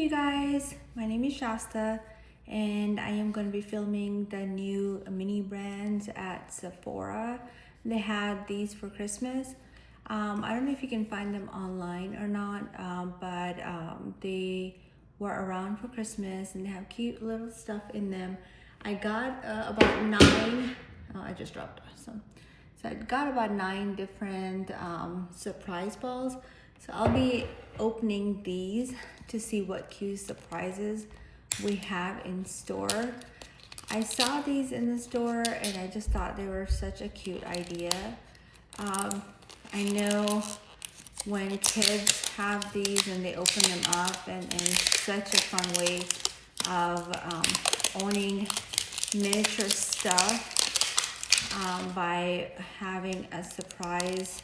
you guys, my name is Shasta and I am going to be filming the new mini brands at Sephora. They had these for Christmas. I don't know if you can find them online or not, but they were around for Christmas and they have cute little stuff in them. I got about 9, I just dropped some. So I got about 9 different surprise balls. So I'll be opening these to see what cute surprises we have in store. I saw these in the store and I just thought they were such a cute idea. I know when kids have these and they open them up and such a fun way of owning miniature stuff by having a surprise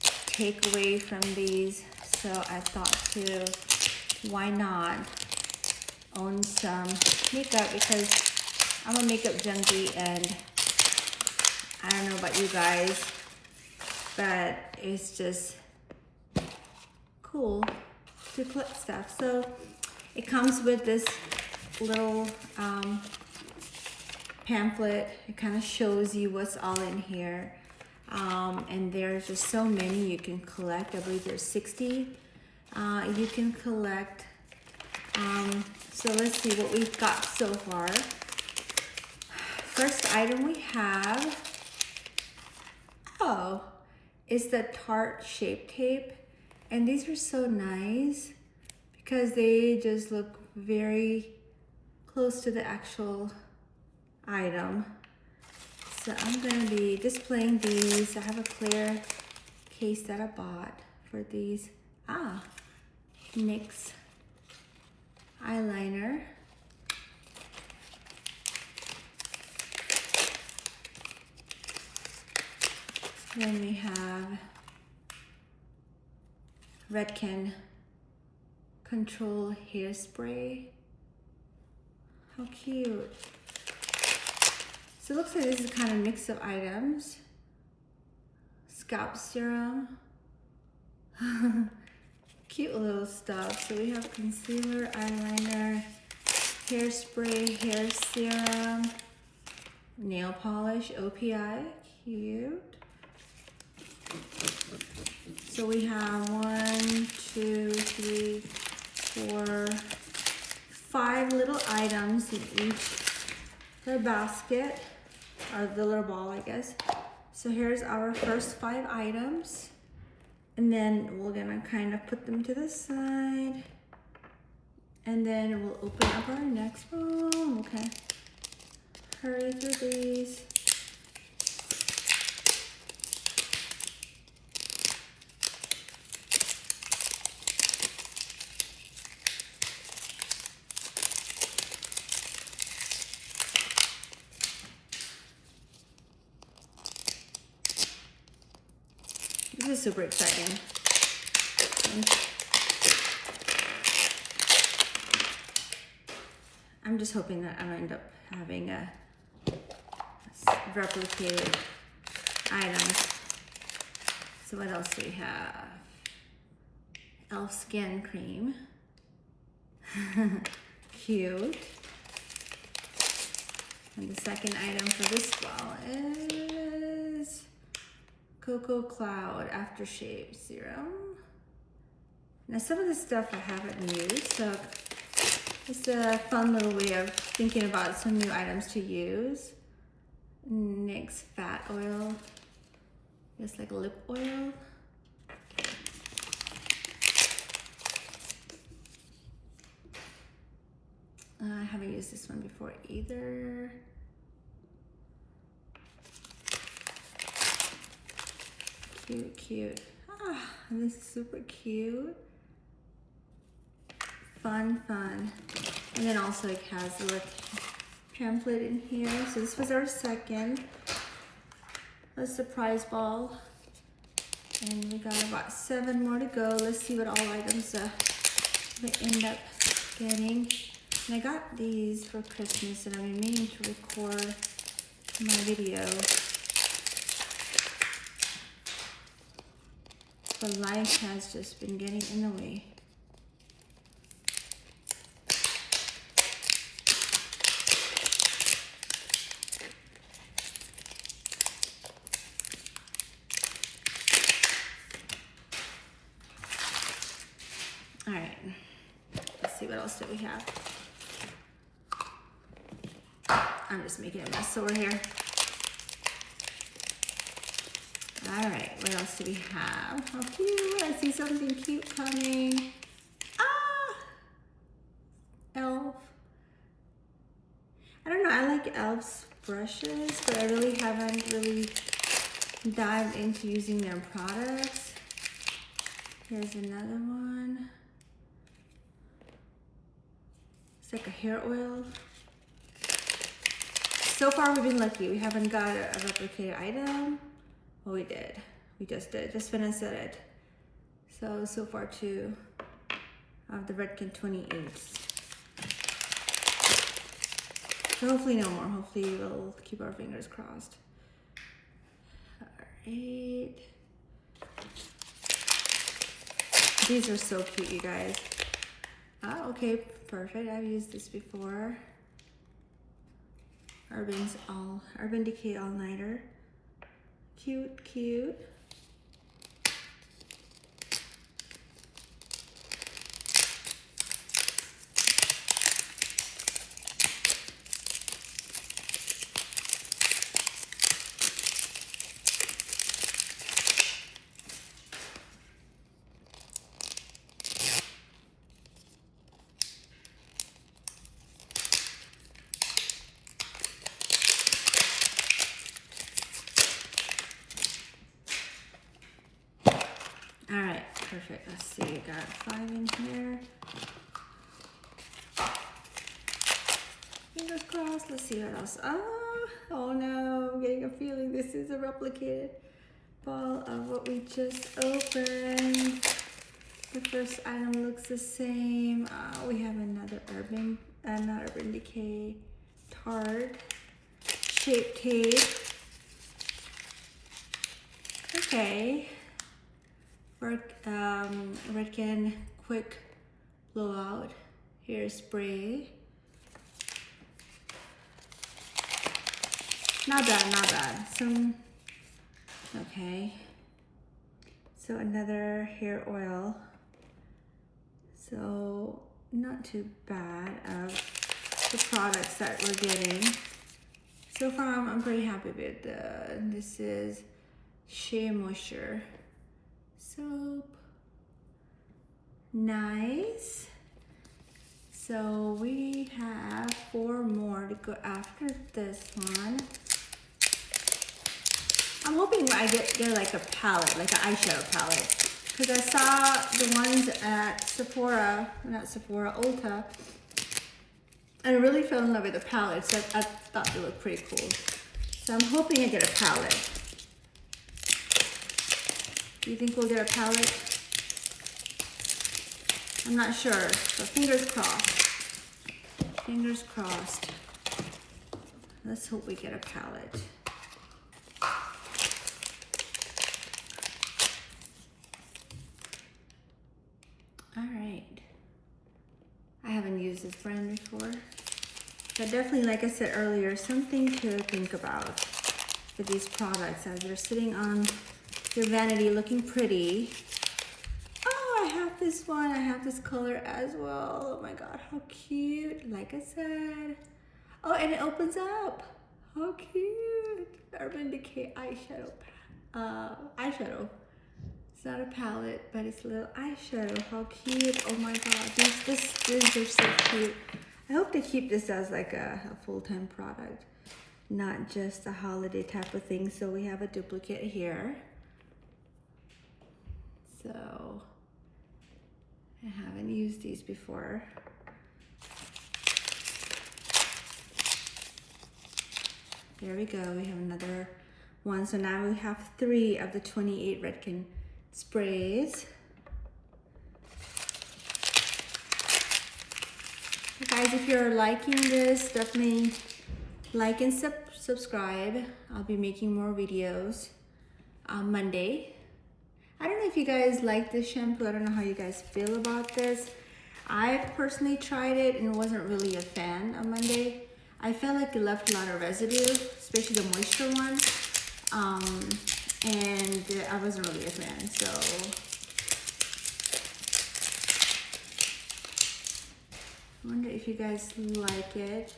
takeaway from these. So I thought why not own some makeup, because I'm a makeup junkie and I don't know about you guys, but it's just cool to collect stuff. So it comes with this little pamphlet. It kind of shows you what's all in here. And there's just so many you can collect. I believe there's 60 you can collect. So let's see what we've got so far. First item we have, is the Tarte Shape Tape. And these are so nice because they just look very close to the actual item. So I'm gonna be displaying these. I have a clear case that I bought for these. NYX eyeliner. Then we have Redken Control Hairspray. How cute. So it looks like this is kind of a mix of items. Scalp serum. Cute little stuff. So we have concealer, eyeliner, hairspray, hair serum, nail polish, OPI. Cute. So we have 1, 2, 3, 4, 5 little items in each the basket, or the little ball, I guess. So here's our first 5 items, and then we're gonna kind of put them to the side, and then we'll open up our next one. Okay, hurry through these. This is super exciting. I'm just hoping that I'll end up having a replicated item. So what else do we have? Elf Skin Cream. Cute. And the second item for this ball is Cocoa Cloud Aftershave Serum. Now some of this stuff I haven't used, so it's a fun little way of thinking about some new items to use. NYX Fat Oil, just like lip oil. I haven't used this one before either. Cute, cute. This is super cute. Fun. And then also it has a little pamphlet in here. So this was our second. A surprise ball. And we got about 7 more to go. Let's see what all items we end up getting. And I got these for Christmas and I've been meaning to record my video. But life has just been getting in the way. see what else do we have. I'm just making a mess over here. All right, what else do we have? How cute, I see something cute coming. Ah, elf. I don't know, I like elf's brushes, but I really haven't dived into using their products. Here's another one. It's like a hair oil. So far we've been lucky. We haven't got a replicated item. Well, we did. We just did. Just finished it. So far 2 of the Redken 28s. So hopefully no more. Hopefully we'll keep our fingers crossed. All right. These are so cute, you guys. Oh, okay, perfect. I've used this before. Urban Decay All Nighter. Cute, cute. All right, perfect. Let's see, we got 5 in here. Fingers crossed. Let's see what else. Oh no, I'm getting a feeling this is a replicated ball of what we just opened. The first item looks the same. We have another not Urban Decay, Tarte Shape Tape. Okay. Redken Quick Blowout Hairspray. Not bad. Okay. So another hair oil. So not too bad of the products that we're getting. So far I'm pretty happy with this is Shea Moisture soap. Nice. So we have 4 more to go after this one. I'm hoping I get like a palette, like an eyeshadow palette. Because I saw the ones at Ulta. And I really fell in love with the palettes. I thought they looked pretty cool. So I'm hoping I get a palette. Do you think we'll get a palette? I'm not sure, but fingers crossed. Fingers crossed. Let's hope we get a palette. All right. I haven't used this brand before, but definitely, like I said earlier, something to think about with these products as they're sitting on your vanity looking pretty. Oh, I have this one. I have this color as well. Oh my God, how cute. Like I said. Oh, and it opens up. How cute. Urban Decay eyeshadow. Eyeshadow. It's not a palette, but it's a little eyeshadow. How cute. Oh my God. These are so cute. I hope they keep this as like a full-time product, not just a holiday type of thing. So we have a duplicate here. So I haven't used these before. There we go. We have another one. So now we have 3 of the 28 Redken sprays. Guys, if you're liking this, definitely like and subscribe. I'll be making more videos on Monday. I don't know if you guys like this shampoo. I don't know how you guys feel about this. I've personally tried it and wasn't really a fan on Monday. I felt like it left a lot of residue, especially the moisture one. And I wasn't really a fan, so I wonder if you guys like it.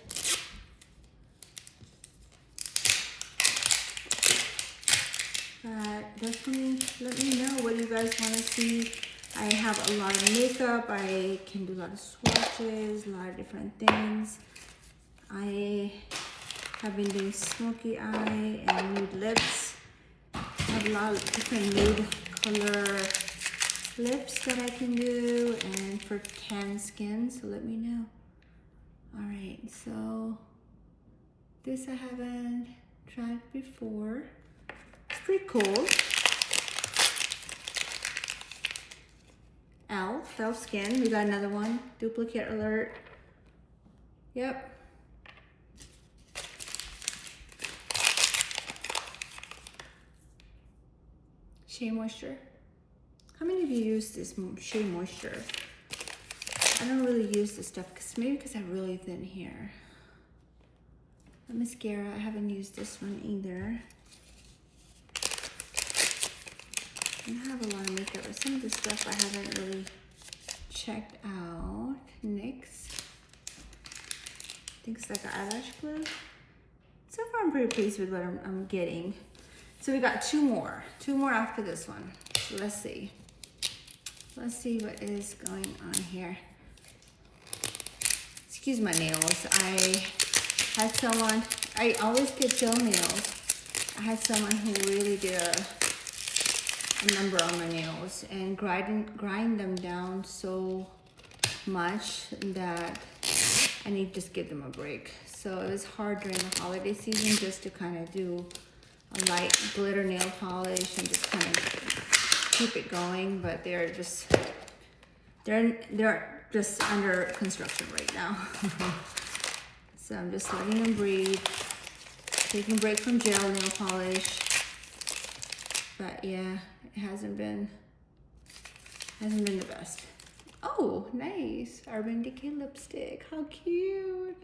But definitely let me know what you guys want to see. I have a lot of makeup. I can do a lot of swatches, a lot of different things. I have been doing smoky eye and nude lips. I have a lot of different nude color lips that I can do, and for tan skin, so let me know. All right, so this I haven't tried before. It's pretty cool. Elf Skin. We got another one. Duplicate alert. Yep. Shea Moisture. How many of you use this Shea Moisture? I don't really use this stuff because I have really thin hair. The mascara, I haven't used this one either. I have a lot of makeup, but some of the stuff I haven't really checked out. NYX. I think it's like an eyelash glue. So far, I'm pretty pleased with what I'm getting. So we got two more after this one. So let's see. Let's see what is going on here. Excuse my nails. I had someone, I always get gel nails. I had someone who really did a number on my nails and grind them down so much that I need to just give them a break. So it was hard during the holiday season just to kind of do a light glitter nail polish and just kind of keep it going, but they're just under construction right now. So I'm just letting them breathe, taking a break from gel nail polish. But yeah, it hasn't been the best. Oh, nice. Urban Decay lipstick. How cute.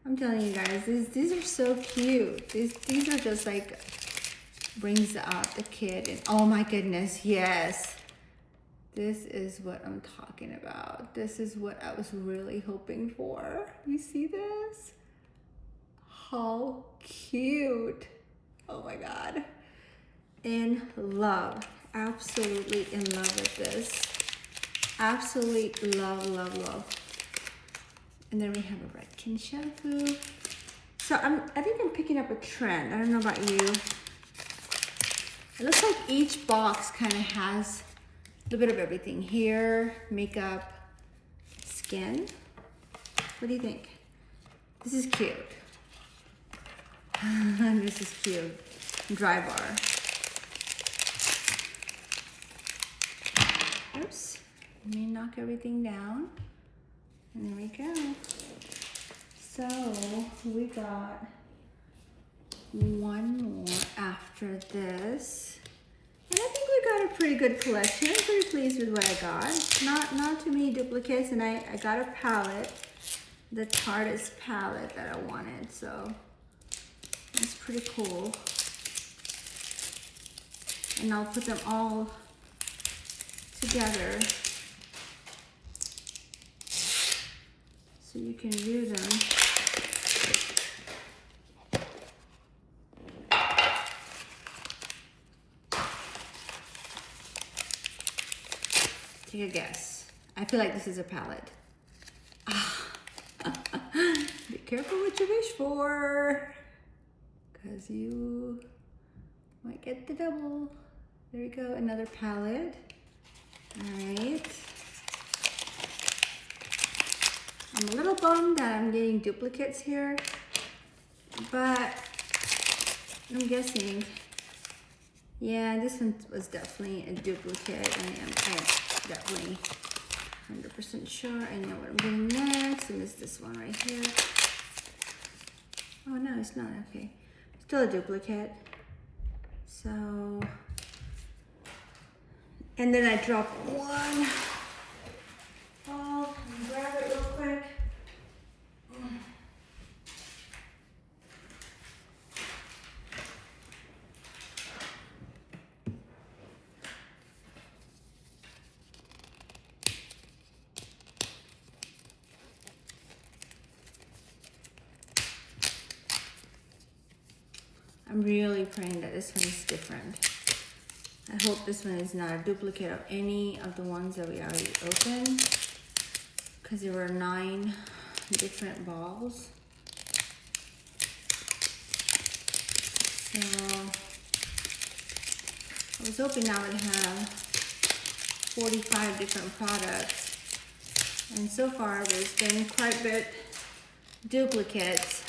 I'm telling you guys, these are so cute. These are just like, brings out the kid. And oh my goodness, yes. This is what I'm talking about. This is what I was really hoping for. You see this? How cute. Oh my God. In love. Absolutely in love with this. Absolutely love. And then we have a Redken shampoo. So I think I'm picking up a trend. I don't know about you. It looks like each box kind of has a little bit of everything. Hair, makeup, skin. What do you think? This is cute. This is cute. Dry bar. Oops. Let me knock everything down. And there we go. So we got one more after this. And I think we got a pretty good collection. I'm pretty pleased with what I got. Not too many duplicates, and I got a palette, the Tardis palette that I wanted, so it's pretty cool. And I'll put them all together so you can view them. Take a guess. I feel like this is a palette. Be careful what you wish for, because you might get the double. There we go, another palette. All right. I'm a little bummed that I'm getting duplicates here, but I'm guessing, yeah, this one was definitely a duplicate, and I'm definitely 100% sure I know what I'm getting next, and it's this one right here. Oh no, it's not, okay. Still a duplicate. So, and then I dropped one. Oh, let me grab it real quick. I'm really praying that this one is different. I hope this one is not a duplicate of any of the ones that we already opened, because there were 9 different balls. So I was hoping I would have 45 different products, and so far there's been quite a bit duplicates.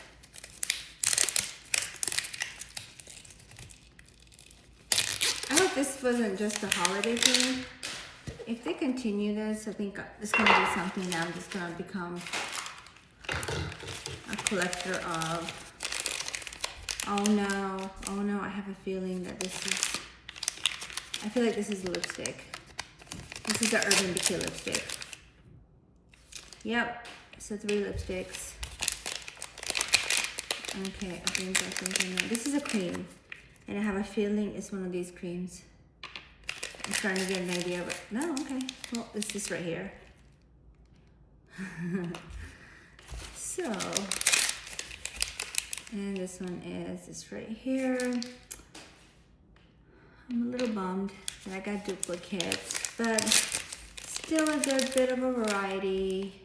I hope this wasn't just a holiday thing. If they continue this, I think it's gonna be something that I'm just gonna become a collector of. Oh no, I have a feeling that this is, I feel like this is lipstick. This is the Urban Decay lipstick. Yep, so 3 lipsticks. Okay, I think I know. This is a cream, and I have a feeling it's one of these creams. I'm starting to get an idea, but no, okay. Well, this is right here. So, and this one is this right here. I'm a little bummed that I got duplicates, but still a good bit of a variety.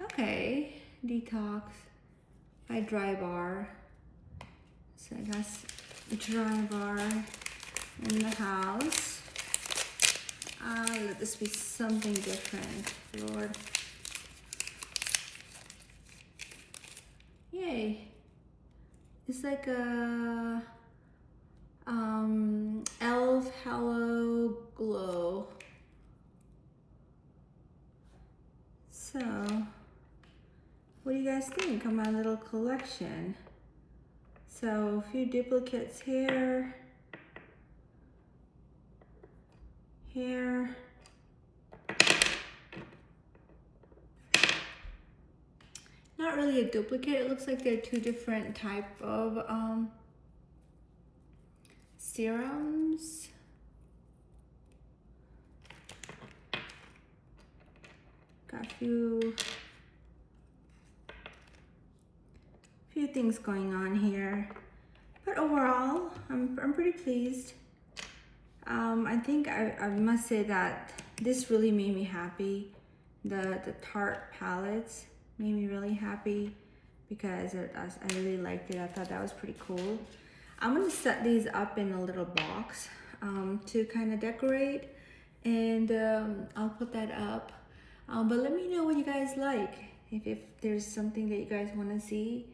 Okay, Detox by Dry Bar. So I got a Dry Bar in the house. Let this be something different, Lord. Yay. It's like a Elf Hello Glow. So, what do you guys think of my little collection? So, a few duplicates here. Here. Not really a duplicate. It looks like they're 2 different type of serums. Got a few things going on here, but overall, I'm pretty pleased. I think I must say that this really made me happy. The Tarte palettes made me really happy because I really liked it. I thought that was pretty cool. I'm gonna set these up in a little box to kind of decorate, and I'll put that up. But let me know what you guys like, if there's something that you guys want to see.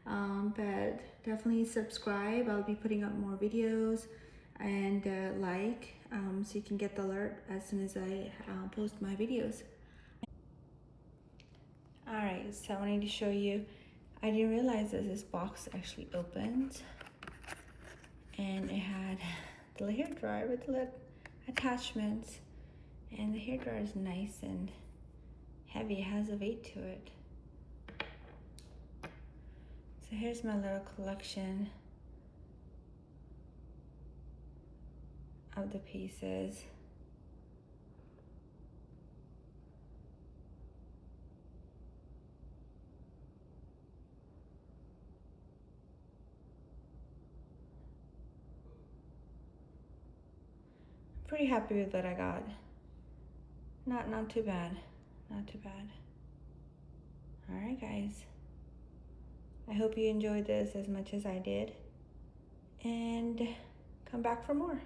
But definitely subscribe. I'll be putting up more videos, and so you can get the alert as soon as I post my videos. Alright, so I wanted to show you, I didn't realize that this box actually opens, and it had the hair dryer with the attachments, and the hair dryer is nice and heavy. It has a weight to it. So here's my little collection of the pieces. Pretty happy with what I got. Not too bad. Not too bad. Alright guys. I hope you enjoyed this as much as I did. And come back for more.